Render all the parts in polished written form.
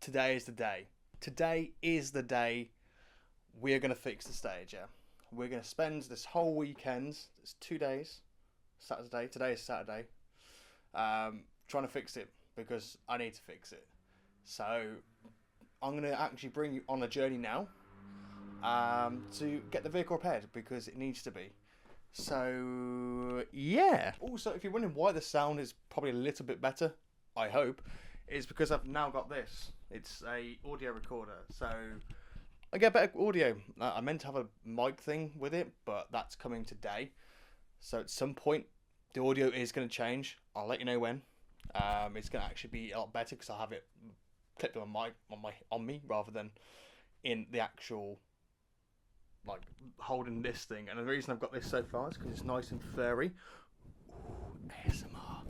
today is the day. Today is the day we're going to fix the Stagea. We're going to spend this whole weekend, it's 2 days, Saturday, today is Saturday, trying to fix it because I need to fix it. So I'm going to actually bring you on a journey now to get the vehicle repaired because it needs to be. So yeah. Also, if you're wondering why the sound is probably a little bit better, I hope, it's because I've now got this. It's a audio recorder, so I get better audio. I meant to have a mic thing with it, but that's coming today. So at some point, the audio is going to change. I'll let you know when. It's going to actually be a lot better because I'll have it clipped on on me rather than in the actual, like, holding this thing. And the reason I've got this so far is because it's nice and furry. Ooh, ASMR.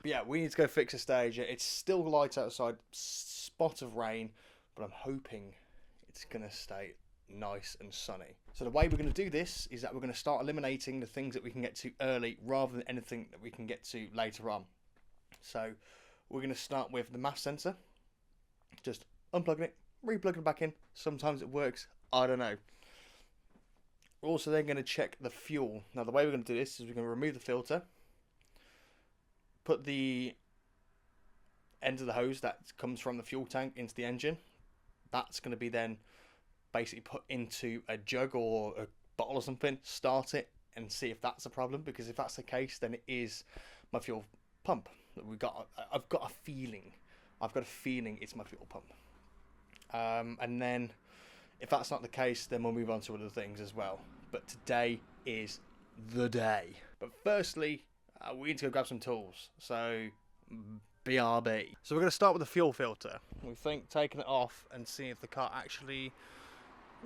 But yeah, we need to go fix the Stagea. It's still light outside, spot of rain, but I'm hoping it's going to stay nice and sunny. So the way we're going to do this is that we're going to start eliminating the things that we can get to early rather than anything that we can get to later on. So we're going to start with the mass sensor. Just unplugging it, replugging it back in. Sometimes it works, I don't know. We're also then going to check the fuel. Now the way we're going to do this is we're going to remove the filter, put the end of the hose that comes from the fuel tank into the engine. That's going to be then basically put into a jug or a bottle or something, start it and see if that's a problem, because if that's the case then it is my fuel pump. I've got a feeling it's my fuel pump. And then if that's not the case, then we'll move on to other things as well. But today is the day. But firstly, we need to go grab some tools. So BRB. So we're going to start with the fuel filter. We think taking it off and seeing if the car actually,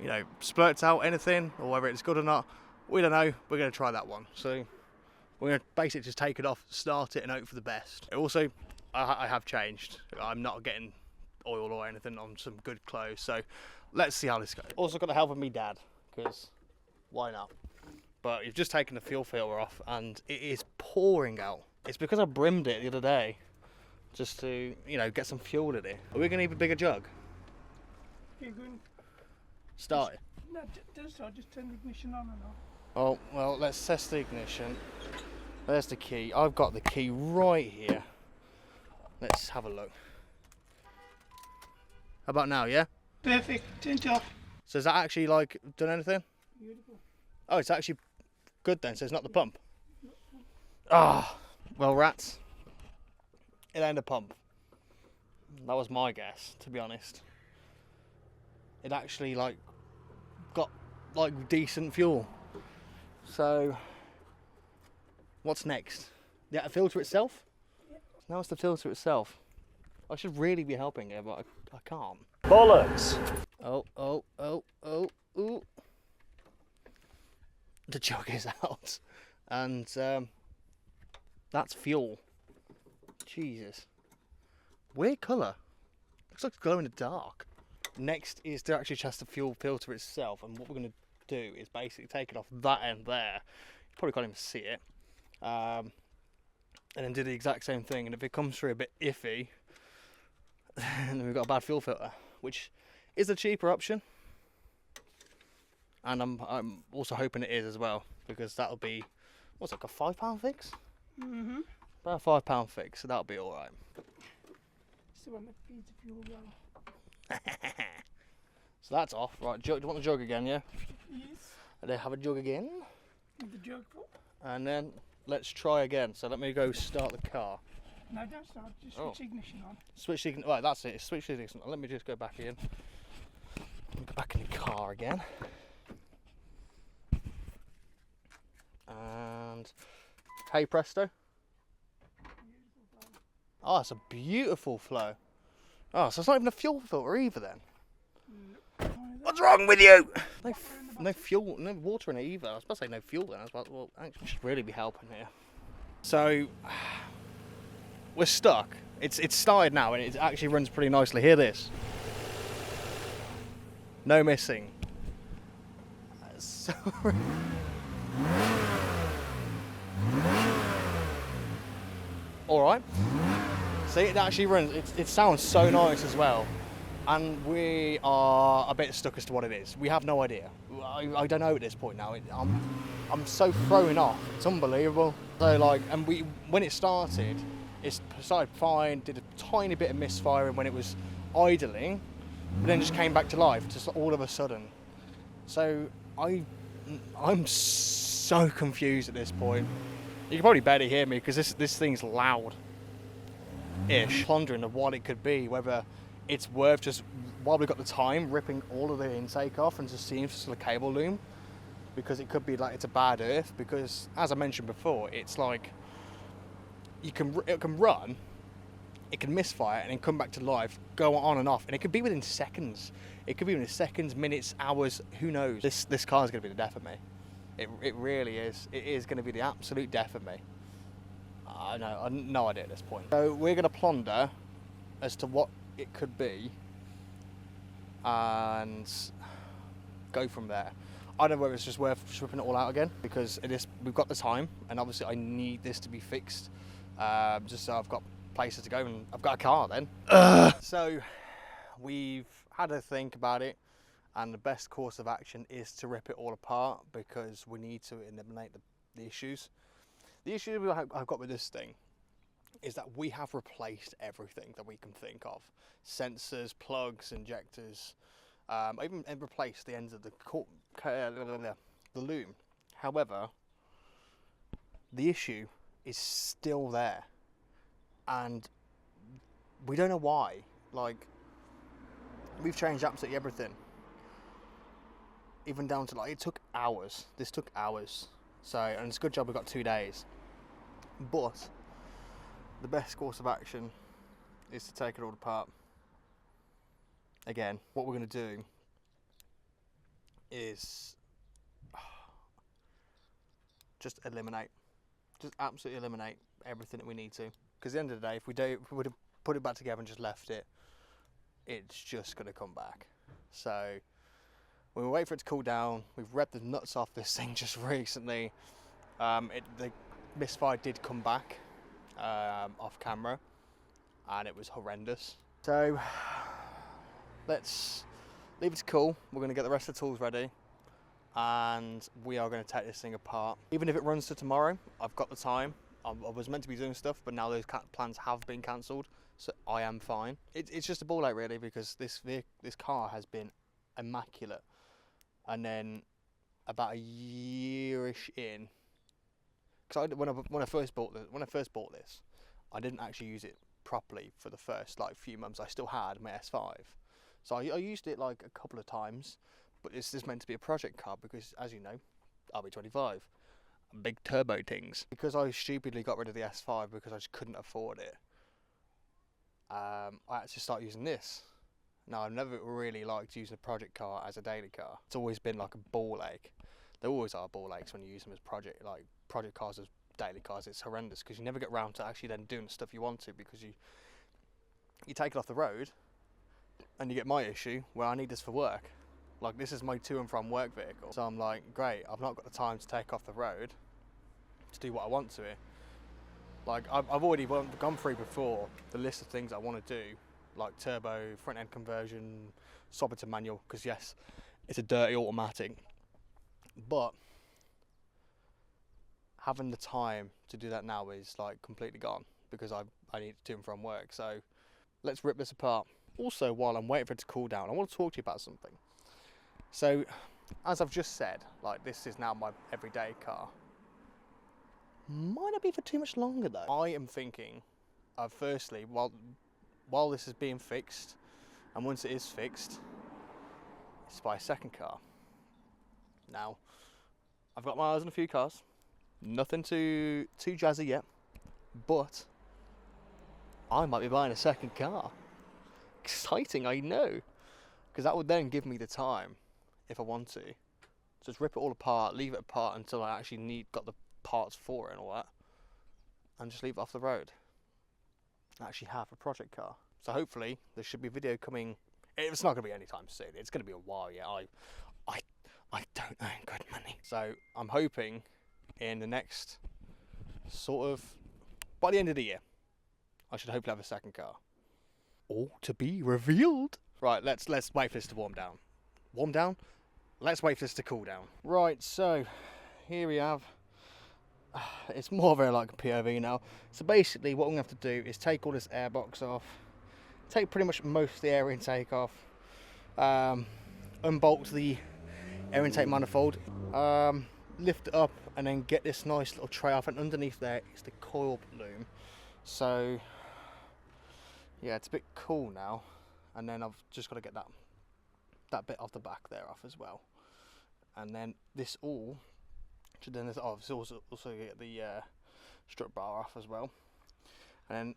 you know, splurts out anything or whether it's good or not. We don't know. We're going to try that one. So we're going to basically just take it off, start it and hope for the best. Also, I have changed. I'm not getting oil or anything on some good clothes. So let's see how this goes. Also got the help of me dad, because why not? But you've just taken the fuel filter off and it is pouring out. It's because I brimmed it the other day just to, you know, get some fuel in it. Are we going to need a bigger jug? You're going... Start it. No, don't start, just turn the ignition on and off. Oh, well, let's test the ignition. There's the key. I've got the key right here. Let's have a look. How about now, yeah? Perfect, turn it off. So has that actually, like, done anything? Beautiful. Oh, it's actually good then, so it's not the pump. Ah, well, rats. It ain't a pump. That was my guess, to be honest. It actually, like, got, like, decent fuel. So, what's next? The filter itself? Yep. Now it's the filter itself. I should really be helping here, but I can't. Bollocks! Ooh. The jug is out. And, that's fuel. Jesus. Weird colour. Looks like it's glow in the dark. Next is to actually test the fuel filter itself, and what we're going to do is basically take it off that end there. You probably can't even see it. And then do the exact same thing, and if it comes through a bit iffy, then we've got a bad fuel filter, which is the cheaper option. And I'm also hoping it is as well, because that'll be, what's it, like a £5 fix? Mm-hmm. About a £5 fix, so that'll be alright. So when it feeds the fuel well. So that's off. Right, do you want the jug again, yeah? Yes. And then have a jug again. With the jug full. And then let's try again. So let me go start the car. No, don't start, just switch ignition on. Switch the ignition. Right, that's it. Switch the ignition. Let me just go back in. Go back in the car again. And hey presto. Oh, it's a beautiful flow. Oh, so it's not even a fuel filter either then. What's wrong with you? No fuel, no water in it either. I was supposed to say no fuel then. I was like, well, actually, should really be helping here. So we're stuck. It's started now and it actually runs pretty nicely. Hear this. No missing. Sorry. All right. See, it actually runs. It sounds so nice as well. And we are a bit stuck as to what it is. We have no idea. I don't know at this point now. I'm so thrown off. It's unbelievable. So like, and when it started, it started fine. Did a tiny bit of misfiring when it was idling, but then just came back to life just all of a sudden. So I'm so confused at this point. You can probably barely hear me because this thing's loud-ish. Pondering of what it could be, whether it's worth just, while we've got the time, ripping all of the intake off and just seeing if it's still a cable loom, because it could be like it's a bad earth. Because as I mentioned before, it's like it can run, it can misfire and then come back to life, go on and off, and it could be within seconds. It could be within seconds, minutes, hours. Who knows? This car is going to be the death of me. It really is. It is going to be the absolute death of me. I know. I've no idea at this point. So we're going to ponder as to what it could be and go from there. I don't know whether it's just worth stripping it all out again, because we've got the time, and obviously I need this to be fixed, just so I've got places to go and I've got a car then. So we've had a think about it, and the best course of action is to rip it all apart, because we need to eliminate the issues. The issue I've got with this thing is that we have replaced everything that we can think of. Sensors, plugs, injectors, I even replaced the ends of the loom. However, the issue is still there, and we don't know why. Like, we've changed absolutely everything, even down to, like, it took hours. This took hours. So, and it's a good job we got 2 days. But the best course of action is to take it all apart. Again, what we're going to do is just absolutely eliminate everything that we need to. Because at the end of the day, if we would have put it back together and just left it, it's just going to come back. So we'll wait for it to cool down. We've revved the nuts off this thing just recently. The misfire did come back off camera, and it was horrendous. So let's leave it to cool. We're going to get the rest of the tools ready, and we are going to take this thing apart. Even if it runs to tomorrow, I've got the time. I was meant to be doing stuff, but now those plans have been cancelled, so I am fine. It's just a ball ache really, because this car has been immaculate, and then about a year-ish in, because when I first bought this, I didn't actually use it properly for the first few months. I still had my S5, so I used it like a couple of times. But this is meant to be a project car, because, as you know, RB25, big turbo things. Because I stupidly got rid of the S5 because I just couldn't afford it, I had to start using this. Now, I've never really liked using a project car as a daily car. It's always been like a ball ache. There always are ball aches when you use them as project cars as daily cars. It's horrendous, because you never get around to actually then doing the stuff you want to, because you take it off the road, and you get my issue where I need this for work. Like, this is my to and from work vehicle. So I'm like, great, I've not got the time to take off the road to do what I want to it. Like, I've already gone through before the list of things I want to do, like turbo, front end conversion, swap it to manual, because yes, it's a dirty automatic. But having the time to do that now is like completely gone, because I need to and from work. So let's rip this apart. Also, while I'm waiting for it to cool down, I want to talk to you about something. So, as I've just said, like, this is now my everyday car. Might not be for too much longer though. I am thinking of, firstly, while this is being fixed, and once it is fixed, it's buy a second car. Now, I've got my eyes on a few cars. Nothing too jazzy yet, but I might be buying a second car. Exciting, I know, because that would then give me the time, if I want to, just rip it all apart, leave it apart until I actually got the parts for it and all that, and just leave it off the road. I actually have a project car. So hopefully there should be a video coming. It's not going to be anytime soon. It's going to be a while yet. I don't earn good money. So I'm hoping in the next by the end of the year, I should hopefully have a second car. All to be revealed. Right, let's wait for this to warm down. Warm down? Let's wait for this to cool down. Right, so here we have. It's more of a like a POV now. So basically, what I'm gonna have to do is take all this air box off, take pretty much most of the air intake off, unbolt the air intake manifold, lift it up, and then get this nice little tray off. And underneath there is the coil loom. So yeah, it's a bit cool now. And then I've just got to get that bit off the back there off as well. And then this all should then also get the strut bar off as well. And then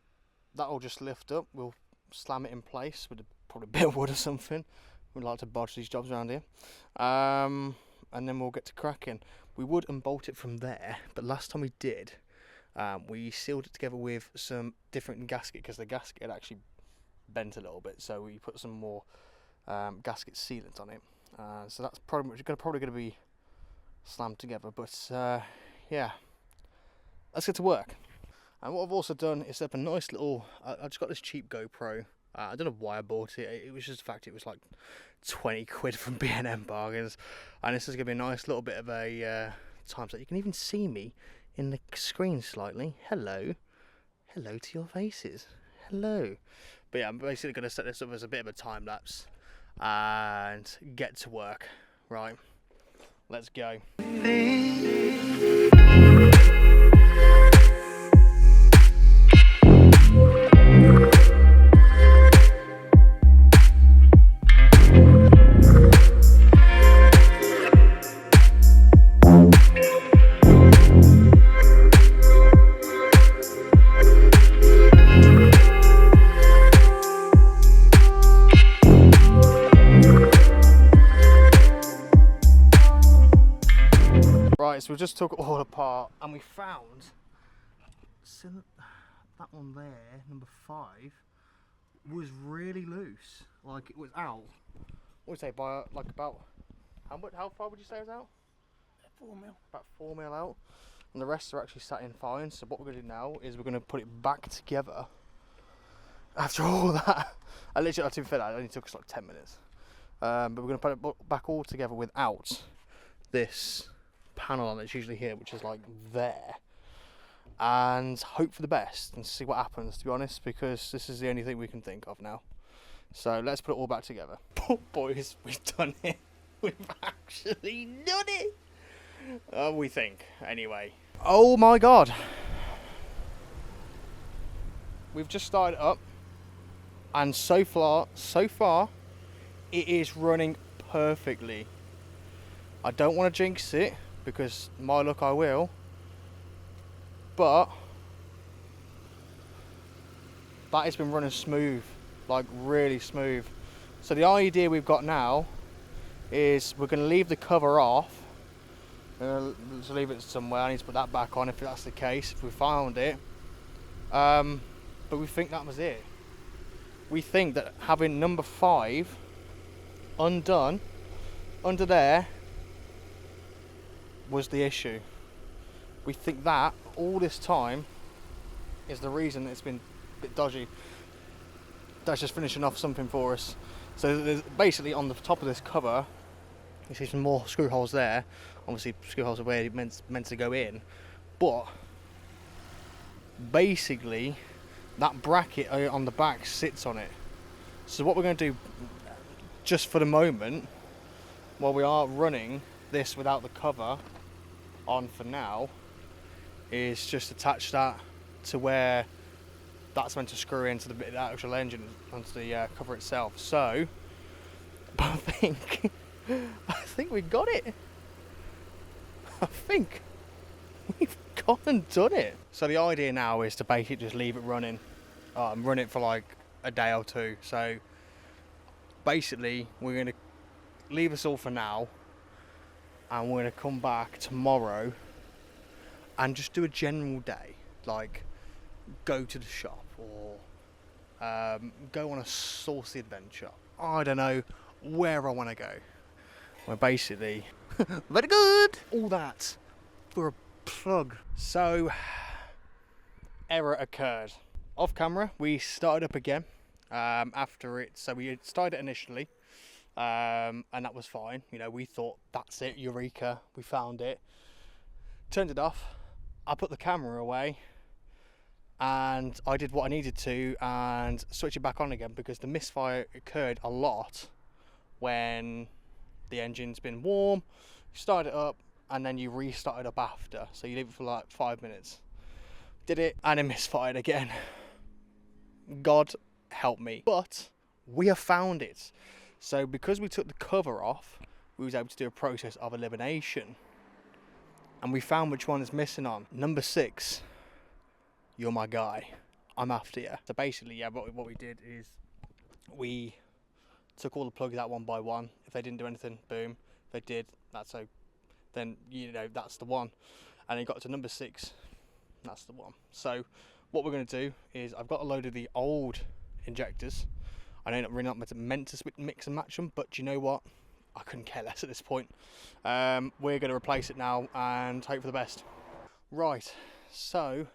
that'll just lift up. We'll slam it in place with probably a bit of wood or something. We like to bodge these jobs around here. And then we'll get to cracking. We would unbolt it from there, but last time we did, we sealed it together with some different gasket because the gasket had actually bent a little bit. So we put some more gasket sealant on it. So that's probably going to be slammed together. But yeah, let's get to work. And what I've also done is set up a nice little. I just got this cheap GoPro. I don't know why I bought it. It was just the fact it was like 20 quid from B&M bargains. And this is going to be a nice little bit of a time so you can even see me in the screen slightly. Hello. Hello to your faces. Hello. But yeah, I'm basically going to set this up as a bit of a time lapse and get to work. Right. Let's go. So we just took it all apart and we found that one there, number 5, was really loose. Like it was out. What would you say, by like about how far would you say it was out? 4 mil. About 4 mil out. And the rest are actually sat in fine. So what we're going to do now is we're going to put it back together. After all that, to be fair, that only took us like 10 minutes. But we're going to put it back all together without this panel on that's usually here, which is like there, and hope for the best and see what happens, to be honest, because this is the only thing we can think of now. So let's put it all back together. Boys, we've done it. We've actually done it. We think, anyway. Oh my god, we've just started up, and so far it is running perfectly. I don't want to jinx it, because my luck I will, but that has been running smooth, like really smooth. So the idea we've got now is we're going to leave the cover off. Let's leave it somewhere. I need to put that back on if that's the case, if we found it. But we think that was it. We think that having number 5 undone under there was the issue. We think that all this time is the reason it's been a bit dodgy. That's just finishing off something for us. So there's basically on the top of this cover, you see some more screw holes there. Obviously screw holes are where it's meant to go in, but basically that bracket on the back sits on it. So what we're going to do just for the moment, while we are running this without the cover on for now, is just attach that to where that's meant to screw into the actual engine, onto the cover itself. So I think we got it. I think we've gone and done it. So the idea now is to basically just leave it running, and run it for like a day or two. So basically we're going to leave us all for now, and we're going to come back tomorrow and just do a general day, like go to the shop or go on a saucy adventure. I don't know where I want to go. Well, basically, very good. All that for a plug. So, error occurred. off camera, we started up again after it. So we had started it initially, and that was fine. You know, we thought that's it, eureka, we found it. Turned it off. I put the camera away, and I did what I needed to and switch it back on again, because the misfire occurred a lot when the engine's been warm. You start it up and then you restart it up after, so you leave it for like 5 minutes. Did it and it misfired again. God help me. But we have found it. So because we took the cover off, we was able to do a process of elimination, and we found which one is missing on. Number 6, you're my guy, I'm after you. So basically, yeah, what we did is we took all the plugs out one by one. If they didn't do anything, boom. If they did, that's so. Then you know that's the one. And it got to number 6. That's the one. So what we're going to do is I've got a load of the old injectors. I know not really not meant to mix and match them, but you know what? I couldn't care less at this point. We're going to replace it now and hope for the best. Right. So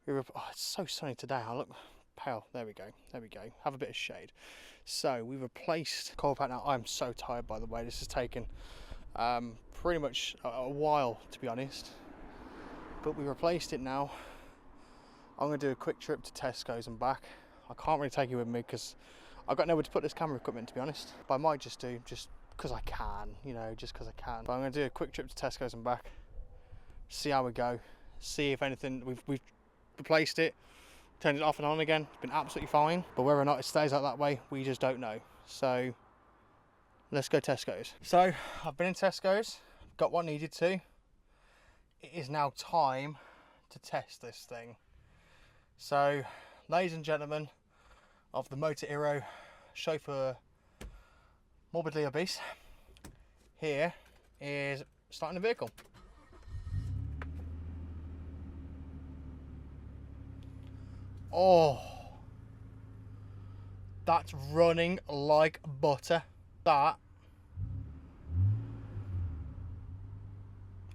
it's so sunny today. I look pale. There we go. There we go. Have a bit of shade. So we replaced coil pack now. I'm so tired, by the way. This has taken pretty much a while, to be honest. But we replaced it now. I'm going to do a quick trip to Tesco's and back. I can't really take you with me because I've got nowhere to put this camera equipment, to be honest. But I might just do, just because I can, you know, just because I can. But I'm going to do a quick trip to Tesco's and back. See how we go. See if anything, we've replaced it. Turned it off and on again. It's been absolutely fine. But whether or not it stays out that way, we just don't know. So let's go Tesco's. So I've been in Tesco's, got what I needed to. It is now time to test this thing. So, ladies and gentlemen of the Motorero chauffeur morbidly obese, here is starting the vehicle. Oh, that's running like butter. That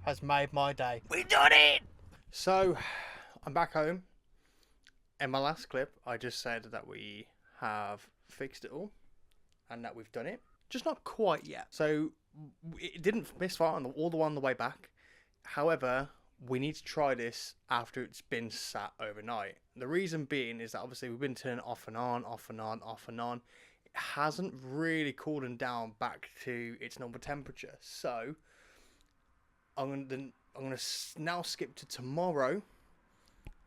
has made my day. We done it! So, I'm back home. In my last clip, I just said that we have fixed it all and that we've done it. Just not quite yet. So, it didn't misfire on all the way on the way back. However, we need to try this after it's been sat overnight. The reason being is that obviously we've been turning it off and on, off and on, off and on. It hasn't really cooled down back to its normal temperature. So, I'm going to now skip to tomorrow,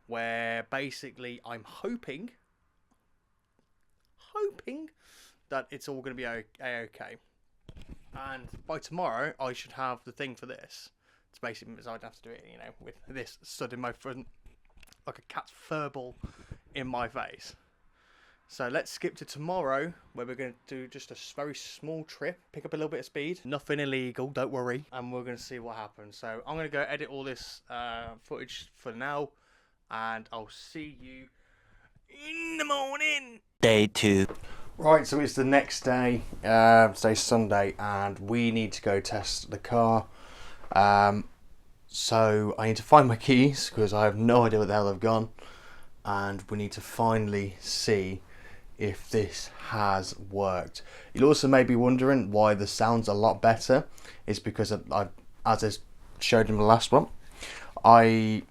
where basically I'm hoping that it's all going to be okay. And by tomorrow, I should have the thing for this. It's basically, I don't have to do it, you know, with this stood in my front like a cat's furball in my face. So let's skip to tomorrow, where we're going to do just a very small trip, pick up a little bit of speed, nothing illegal, don't worry, and we're going to see what happens. So I'm going to go edit all this footage for now, and I'll see you in the morning. Day 2. Right, so it's the next day, today's Sunday, and we need to go test the car. So I need to find my keys, because I have no idea where the hell they've gone, and we need to finally see if this has worked. You'll also may be wondering why the sound's a lot better. It's because as I showed in the last one, I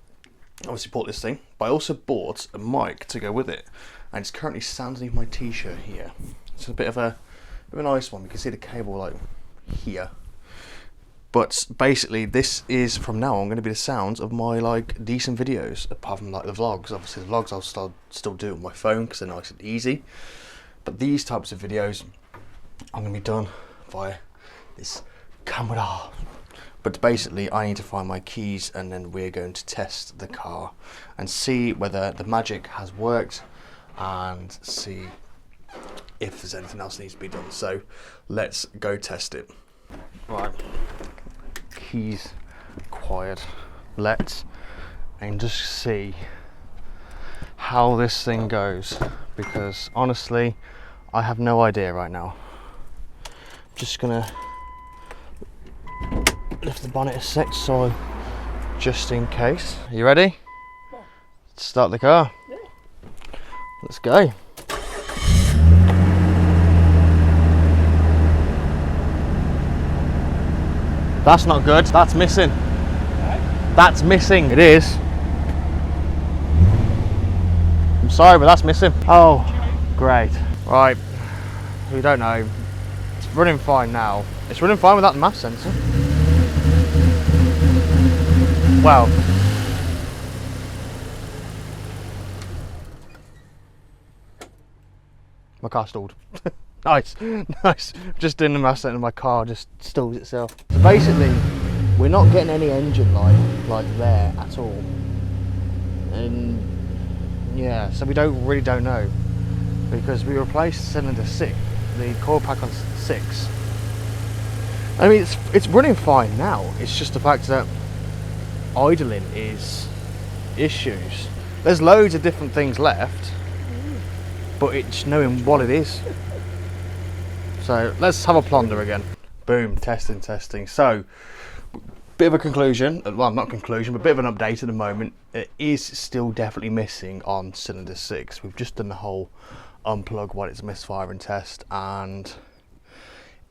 obviously bought this thing, but I also bought a mic to go with it, and it's currently standing in my t-shirt here. It's a bit of a nice one. You can see the cable like here. But basically, this is from now on going to be the sounds of my like decent videos, apart from like the vlogs. Obviously, the vlogs I'll still do on my phone because they're nice and easy. But these types of videos, I'm going to be done via this camera. But basically, I need to find my keys, and then we're going to test the car and see whether the magic has worked, and see if there's anything else that needs to be done. So let's go test it. Right. Keys quiet. Let's and just see how this thing goes, because honestly I have no idea right now. Just gonna lift the bonnet a sec, so just in case. Are you ready? Yeah. Start the car. Yeah. Let's go. That's not good. That's missing. That's missing. It is. I'm sorry, but that's missing. Oh, great. Right. We don't know. It's running fine now. It's running fine without the mass sensor. Well. My car stalled. Nice, nice. Just doing the mass sensor in my car just stalls itself. So basically, we're not getting any engine light like there at all. And yeah, so we really don't know, because we replaced cylinder 6, the coil pack on 6. I mean, it's running fine now. It's just the fact that idling is issues. There's loads of different things left, but it's knowing what it is. So let's have a plunder again. Boom, testing. So, bit of a conclusion, well, not conclusion, but a bit of an update at the moment. It is still definitely missing on cylinder 6. We've just done the whole unplug while it's a misfiring test, and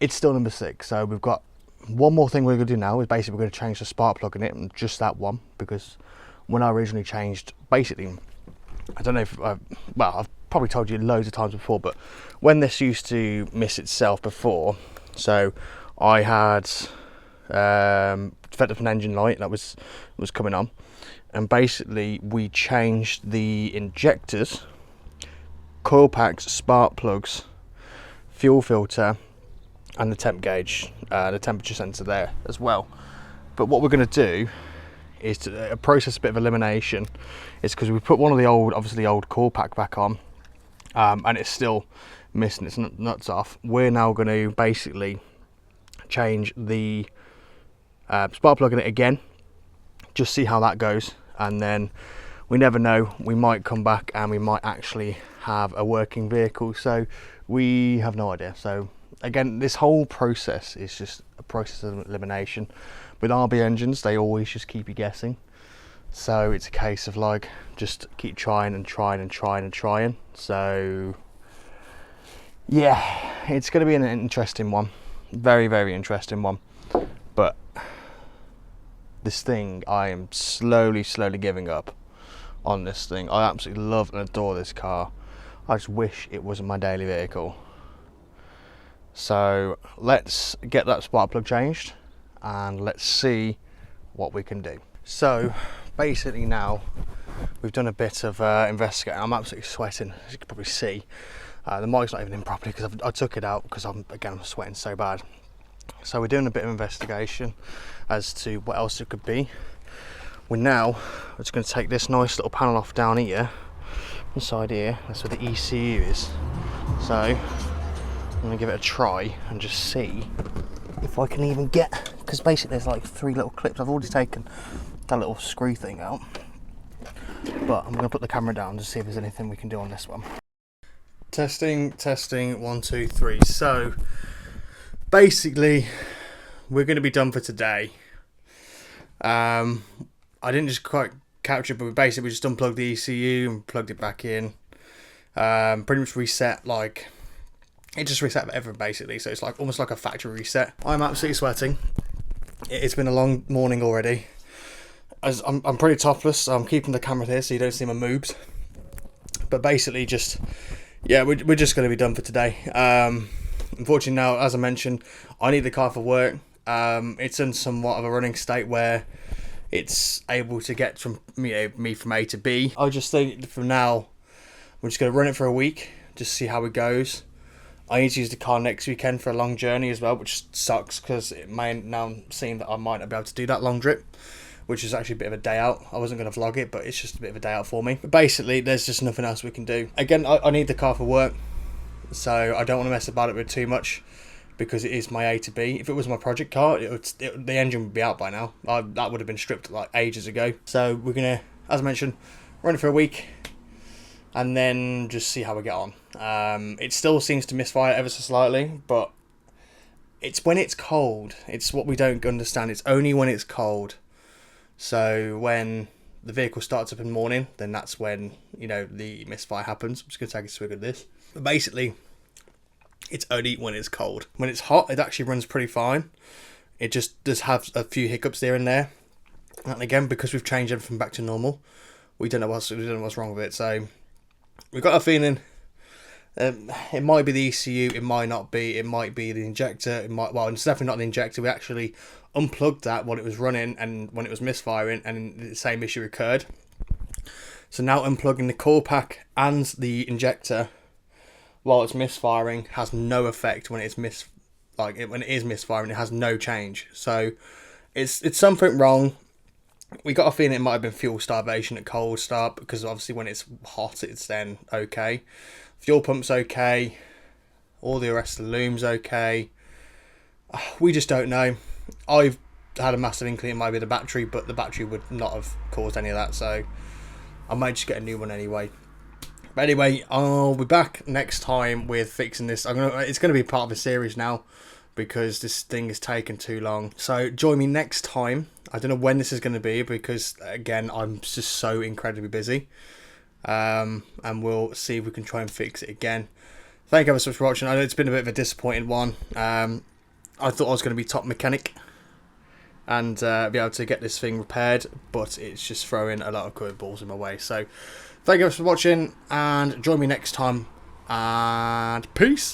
it's still number 6. So we've got one more thing we're going to do now, is basically we're going to change the spark plug in it, and just that one, because when I originally changed, basically, I don't know if, well, I've probably told you loads of times before, but when this used to miss itself before, so I had defective an engine light that was coming on, and basically we changed the injectors, coil packs, spark plugs, fuel filter, and the temp gauge, the temperature sensor there as well. But what we're going to do is to process a bit of elimination. It's because we put one of the old, obviously old coil pack back on, and it's still missing its nuts off. We're now going to basically change the spark plug in it again, just see how that goes, and then we never know, we might come back and we might actually have a working vehicle. So we have no idea. So again, this whole process is just a process of elimination. With RB engines, they always just keep you guessing. So it's a case of like, just keep trying and trying and trying and trying. So yeah, it's going to be an interesting one. Very, very interesting one. But this thing, I am slowly giving up on this thing. I absolutely love and adore this car. I just wish it wasn't my daily vehicle. So let's get that spark plug changed and let's see what we can do. So basically now we've done a bit of investigating. I'm absolutely sweating, as you can probably see. The mic's not even in properly because I took it out because I'm sweating so bad. So we're doing a bit of investigation as to what else it could be. We're just going to take this nice little panel off down here, inside here. That's where the ECU is. So I'm going to give it a try and just see if I can even get, because basically there's like 3 little clips. I've already taken that little screw thing out, but I'm going to put the camera down to see if there's anything we can do on this one. Testing 1 2 3. So basically we're going to be done for today. I didn't just quite capture, but we just unplugged the ECU and plugged it back in. Pretty much reset, like it just reset everything basically, so it's like almost like a factory reset. I'm absolutely sweating. It's been a long morning already. As I'm pretty topless, so I'm keeping the camera here so you don't see my moobs. But basically just, yeah, we're just going to be done for today. Unfortunately now, as I mentioned, I need the car for work. It's in somewhat of a running state where it's able to get from me from A to B. I just think for now we're just going to run it for a week, just see how it goes. I need to use the car next weekend for a long journey as well, which sucks because it may now seem that I might not be able to do that long trip, which is actually a bit of a day out. I wasn't going to vlog it, but it's just a bit of a day out for me. But basically, there's just nothing else we can do. Again, I need the car for work, so I don't want to mess about it with too much because it is my A to B. If it was my project car, the engine would be out by now. That would have been stripped like ages ago. So we're going to, as I mentioned, run it for a week and then just see how we get on. It still seems to misfire ever so slightly, but it's when it's cold. It's what we don't understand. It's only when it's cold. So when the vehicle starts up in the morning, then that's when the misfire happens. I'm just going to take a swig of this. But basically, it's only when it's cold. When it's hot, it actually runs pretty fine. It just does have a few hiccups there and there. And again, because we've changed everything back to normal, we don't know what's wrong with it. So we've got a feeling it might be the ECU, it might not be. It might be the injector. It's definitely not the injector. We actually unplugged that while it was running and when it was misfiring, and the same issue occurred. So now unplugging the core pack and the injector while it's misfiring has no effect when it's when it is misfiring. It has no change. So it's something wrong. We got a feeling it might have been fuel starvation at cold start, because obviously when it's hot it's then okay. Fuel pump's okay. All the rest of the lume's okay. We just don't know. I've had a massive inkling it might be the battery, but the battery would not have caused any of that, so I might just get a new one anyway. But anyway, I'll be back next time with fixing this. It's going to be part of a series now, because this thing is taking too long. So join me next time. I don't know when this is going to be, because again, I'm just so incredibly busy. And we'll see if we can try and fix it again. Thank you ever so much for watching. I know it's been a bit of a disappointing one. I thought I was going to be top mechanic and be able to get this thing repaired, but it's just throwing a lot of curveballs in my way. So thank you for watching, and join me next time, and peace.